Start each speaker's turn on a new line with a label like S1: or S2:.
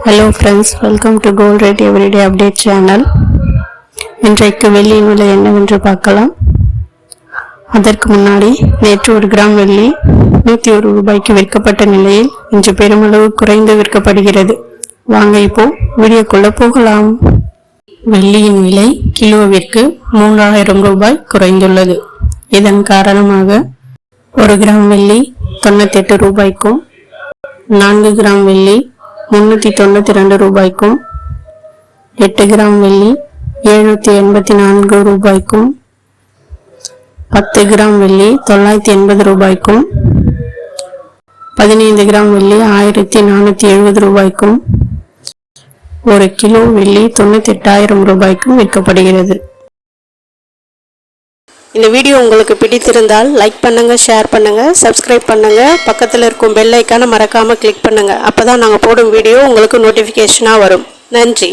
S1: Hello friends, welcome to Gold Rate Everyday Update channel. இன்றைக்கு வெள்ளியின் விலை என்னவென்று பார்க்கலாம். அதற்கு முன்னாடி நேற்று 1 கிராம் வெள்ளி 101 ரூபாய்க்கு விற்கப்பட்ட நிலையில் இன்று பெருமளவு குறைந்து விற்கப்படுகிறது. வாங்க இப்போ வீடியோக்குள்ள போகலாம். வெள்ளியின் விலை கிலோவிற்கு 3000 ரூபாய் குறைந்துள்ளது. இதன் காரணமாக 1 கிராம் வெள்ளி 98 ரூபாய்க்கும் 4 கிராம் வெள்ளி 392 ரூபாய்க்கும் 8 கிராம் வெள்ளி 784 ரூபாய்க்கும் 10 கிராம் வெள்ளி 980 ரூபாய்க்கும் 15 கிராம் வெள்ளி 1470 ரூபாய்க்கும் 1 கிலோ வெள்ளி 98000 ரூபாய்க்கும் விற்கப்படுகிறது. இந்த வீடியோ உங்களுக்கு பிடித்திருந்தால் லைக் பண்ணுங்க, ஷேர் பண்ணுங்க, சப்ஸ்கிரைப் பண்ணுங்க, பக்கத்தில் இருக்கும் பெல் ஐகானை மறக்காம கிளிக் பண்ணுங்க. அப்பதான் நாங்கள் போடும் வீடியோ உங்களுக்கு நோட்டிஃபிகேஷனாக வரும். நன்றி.